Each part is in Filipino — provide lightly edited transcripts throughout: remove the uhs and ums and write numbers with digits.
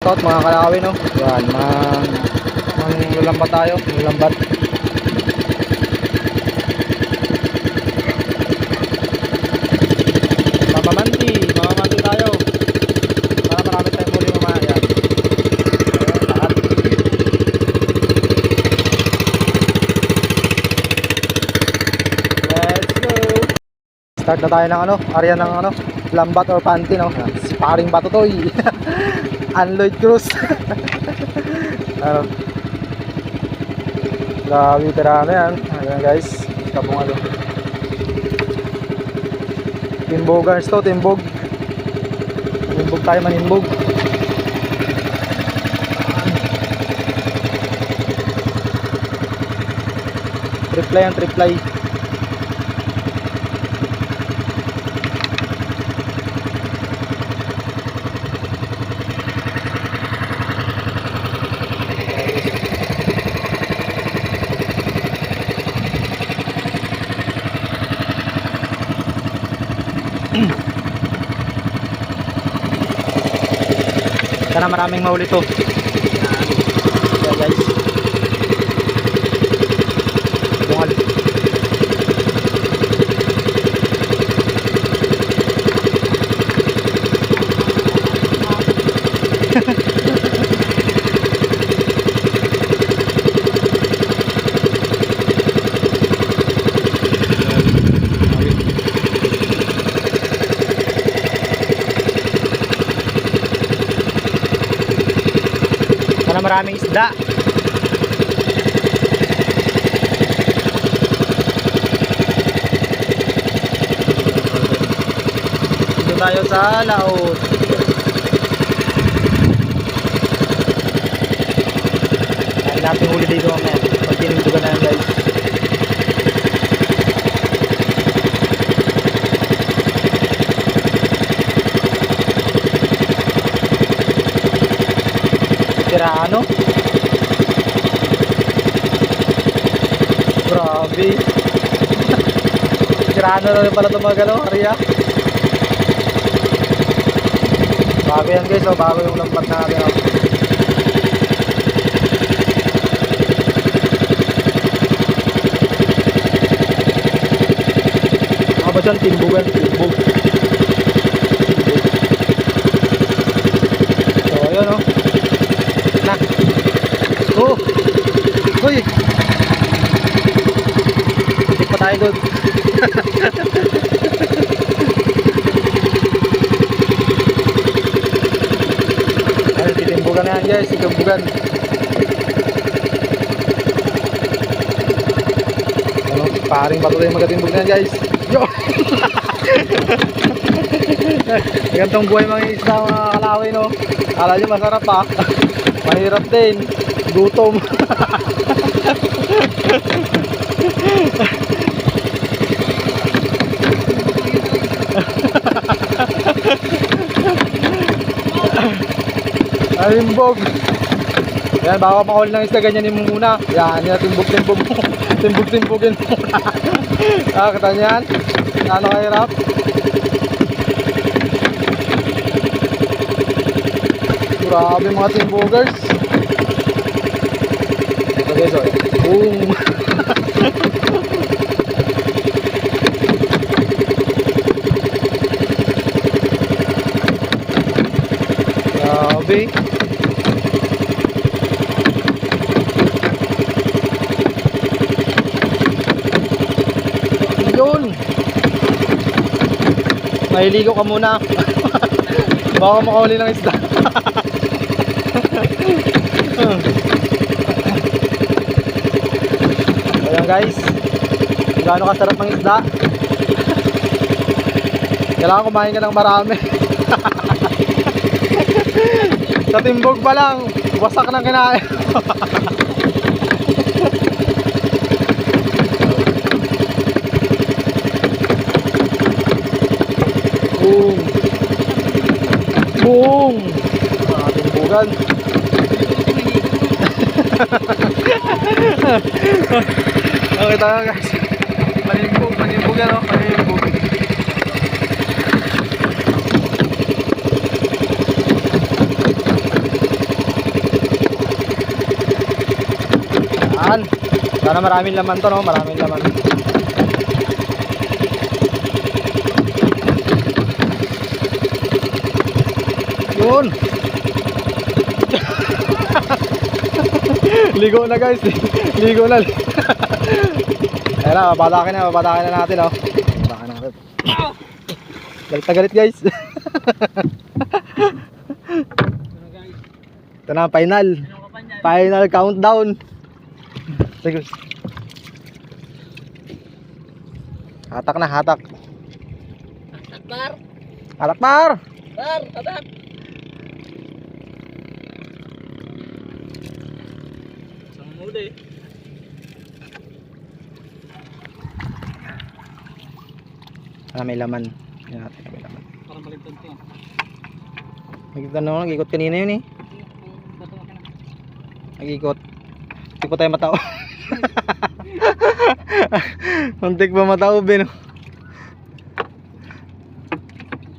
shoutout mga kalawin, no? Yan, lulambat tayo, lulambat. Mamamanti tayo. Para marami tayong huli mamaya. Yan. Ayan, lahat. Let's go. Start na tayo ng area ng lambat or panty, no? Si paring Batutoy. Unload Cruz. Grabe, tirano yan. Ayan guys, kapong Timbogans to, timbog tayo, manimbog. Triply ang triply. Sana maraming mahuli to. Ayan guys. Bungal. Sana maraming isda. Dito tayo sa laot. Dahil natin huli dito mamaya. Pag tinundugan na yan guys. Tirano. Grabe. Tirano na rin pala ito mga area. Bago yan guys, bago yung lambat natin. Mga ba dyan, timbugan, timbug. So ayun o. Nah. Oh. Hoy. Tik pa tayo doon. Ay, titimbugan na yan guys, titimbugan. Paring Batutoy magatimbog na yan guys. Yo. Gantong buhay mga isda mga kalawin, no. Akala nyo masarap pa. Mahirap din. Gutom. Alimbog. Yan, baka makahuli ng isda, ganyanin mo muna. Yan, yan, timbog-timbog mo. Timbog-timbogin mo muna. Kita nyo yan? Ano kahirap? Grabe mga timbogers. Ito guys, oh. Boom. Grabe. Yun. Mahiligo ka muna. Baka makahuli ng isda. Ayan guys, gaano kasarap ng isda. Kailangan kumain ka ng marami. Sa timbog pa lang, wasak ng kinain. Boom. Boom. Timbogan. Okay tayo guys. Manimbog yan, oh. Manimbog. Sana maraming laman to, no? Maraming laman. Yun. Ligo na guys. Ligo na. Ayan na, babatakin na natin, oh. Babatakin na natin. Galit na galit guys. Ito na, final countdown. Sige. Hatak na, hatak. Par. Hatak par. Par, hatak. Isang muli. May laman. Yan natin, may laman. Parang baligtad to. Nag-ikot na, nag-ikot kanina yun eh. Nag-ikot. Hindi po tayo matao. Muntik pa matao, Ben.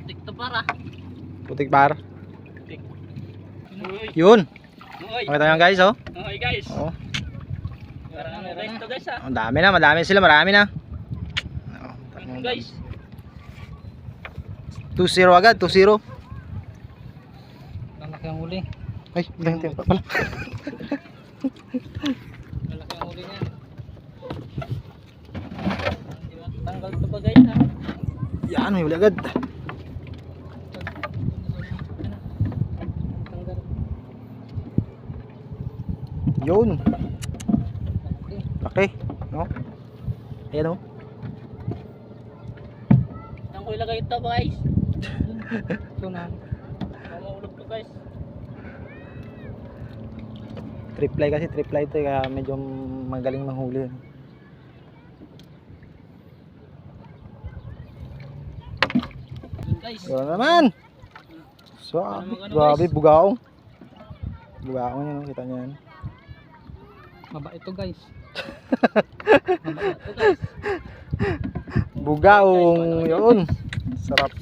Tik to para. Putik par. Tik. Yun. Hoy. Pakita nyo guys, oh. Hoy guys. Oh. Parang ano guys to guys ha. Ang dami na, madami sila, marami na. Guys. 2-0 agad, 2-0. Malaki ang huli. Ay, malaki pala. Malaki ang huli niya. Tanggal to ba guys ha? Yan, may huli agad. Tanggal. Yun. Laki, no? Ayan, oh. Saan ko ilagay ito guys? Ito na. Mamahulog to guys. Triply kasi, triply ito, kaya medyo magaling manghuli. Yun guys. Yun naman. So, grabe, bugaong. Bugaong yan, oh. Kita nyo yan. Maba ito guys. Maba ito guys. Bugaong, yun. Sarap.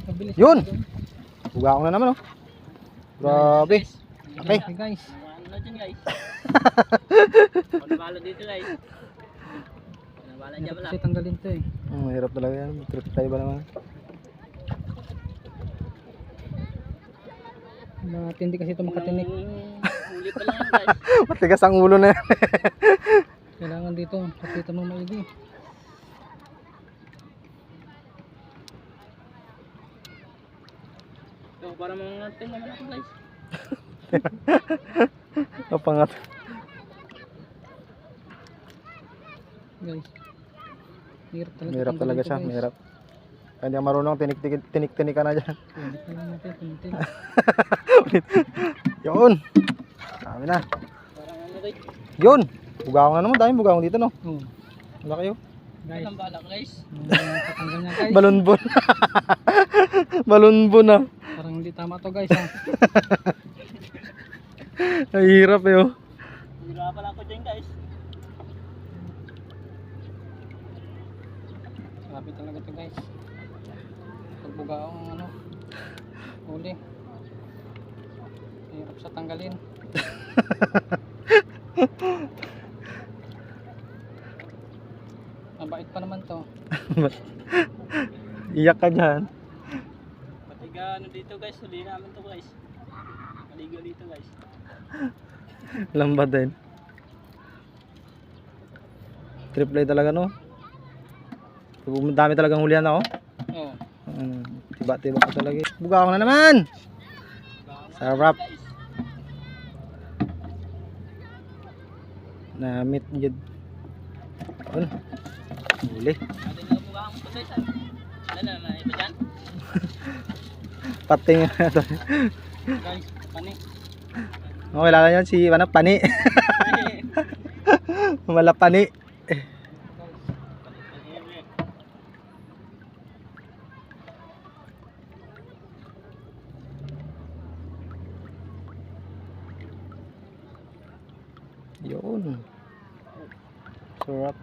Mabilis Yun. ito. Bugaong na naman, oh. Grabe. Okay. Okay guys. Ano dyan guys? Panabala dito guys. Panabala dyan pala. Kasi tanggalin to eh. Mahirap talaga yan. Triply ba naman? Matindi kasi ito makatinik. Huli pa lang guys. Matigas ang ulo na yan. Kailangan dito. Pakita mo maigi. So, para mga natin naman ako guys. Kapangat. Guys. Mahirap talaga siya. Mahirap. Kaya hindi ka marunong, tinik-tinik ka na dyan. Ulit na lang natin. Kunti. Yun. Dami na. Parang ano guys. Yun. Bugaong na naman. Daming bugaong dito, no? Oh. Wala kayo. Guys. Ang bala guys. Patanggal niya guys. Balunbon. Balunbon na. Parang hindi tama to guys ha. Nahihirap eh, oh. Hirapan ako dyan guys. Grabe talaga to guys. Pagbugaong ang ano. Huli. Hirap sa tanggalin. Mabait pa naman to. Iyak ka dyan. Patiga ano dito guys. Huli namin to guys. Maligo dito guys. Lambat din. Triply talaga, no? Dami talagang hulihan na, oh. Oo. Tiba-tiba ka talaga. Bugaong na naman. Sarap. Namit yun. Yun. Huli. Atin na bugaong to guys ha. Ano na ito dyan? Pating. Guys, pani. Oh, kilala nyo si ano, Pani. Mala Pani. Yun. Sarap.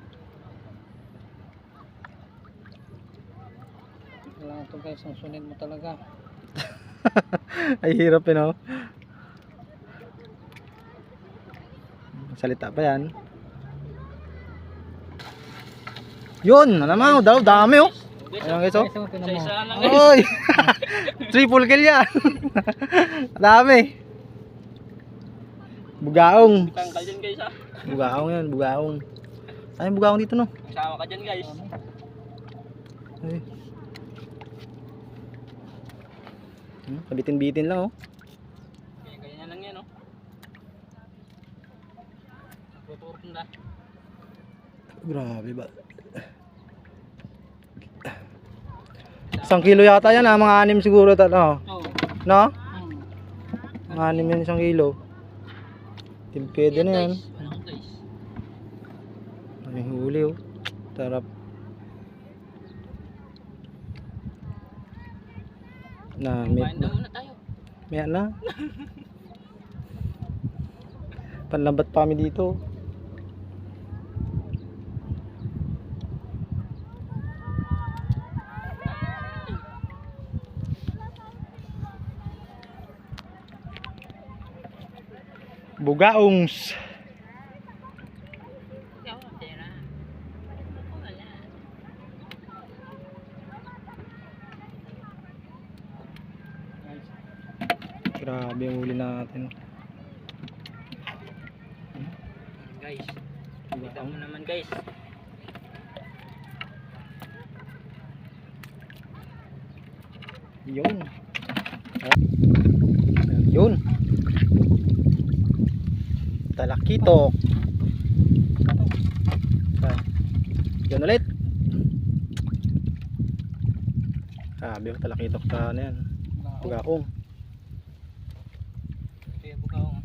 Kailangan to guys, ang sunod mo talaga. Ay hirap eh, no? Salita pa yan. Yun, ano naman, dami oh. Ayan guys oh. Guys, tingnan mo. Isa-isa lang guys. Oy! Triple kill yan. Dami. Bugaong. Tangkal dyan guys ha. Bugaong yan, bugaong. Saan yung bugaong dito no? Sama ka dyan guys. Ay. Kabitin-bitin lang oh. Ganyan lang yan oh. Tuturok na. Grabe ba? 1 kilo yata yan mga 6 siguro Oo. no? Hmm. Mga 6 yan 1 kilo. Timpede na yan. Ano guys? Ay huli oh. Sarap. Na Kumain na muna tayo. Maya na. Panlambat pa kami dito. Bugaongs. Grabe yung huli natin. Guys. Kita mo naman guys. Yun. Yun. Talakitok. Yun ulit. Grabe yung talakitok sa ano yan. Bugaong. Kaya bukaw ang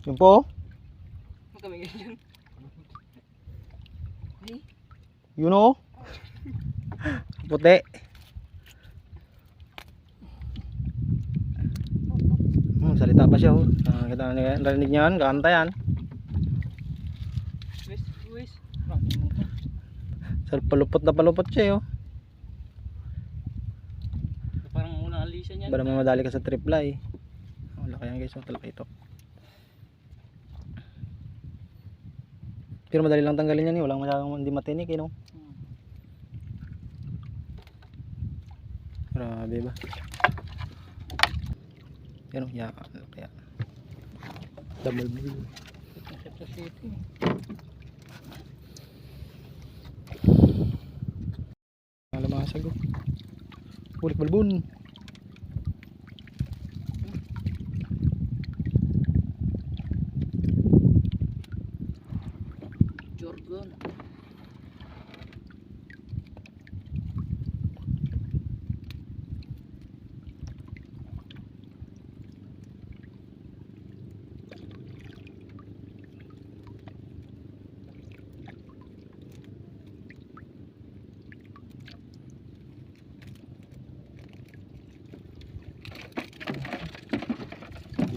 Yun po. kami ganyan. Yun o. Puti. Salita pa siya oh. Kita narinig niya yan, kanta yan. Wis. Palupot na palupot siya oh. Parang unang alisan yan. Para mamadali ka sa triply. Wala kaya guys, talakitok. Pero madali lang tanggalin yan eh, walang masyadong hindi matinik eh no. Grabe ba? Yan o, yan. Kaya double blue. Sa city. Malamasag o. Ulik balbon. Jorgon.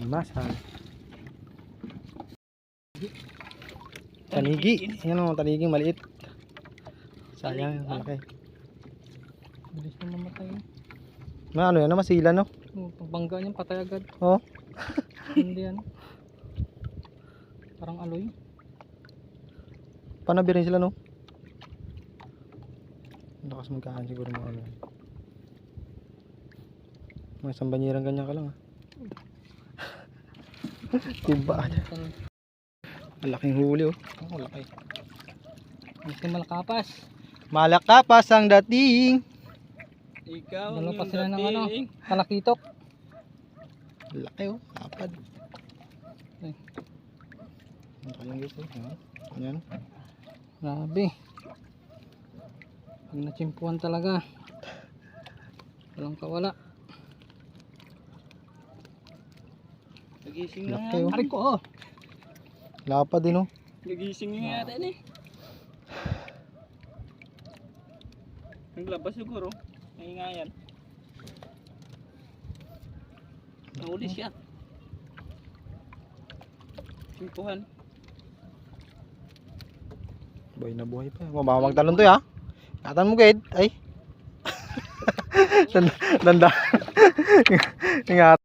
Masal. Tanigi. Yan o, taniging maliit. Sayang, malaki. Bilis na mamatay. Ano yan, masila no? Pagbangga niyan, patay agad. Oh. Hindi yan. Parang aloy. Panabi rin sila no? Lakas magkaan siguro mga ano. Mga isang banyerang ganyan ka lang ah. Tiba aja. Malaking huli oh. Oo, laki. Gusto malakapas. Malakapas ang dating. Ikaw Dalawa ang pa sila ng ano, dating. talakitok. Laki oh, kapad. Ay. Ano kayang guys oh. Ayan. Grabe. Pag natsimpuan talaga. Walang kawala. Nagising na Laki nga. oh. Aray ko oh. Lapad din oh. Nagising nga yata yun eh. Naglabas siguro. Ngayon nga yan. Nahuli siya. Simpuhan. Buhay na buhay pa. Baka magtalon to ya. Ingatan mo guide. Ay. Danda. Ingat.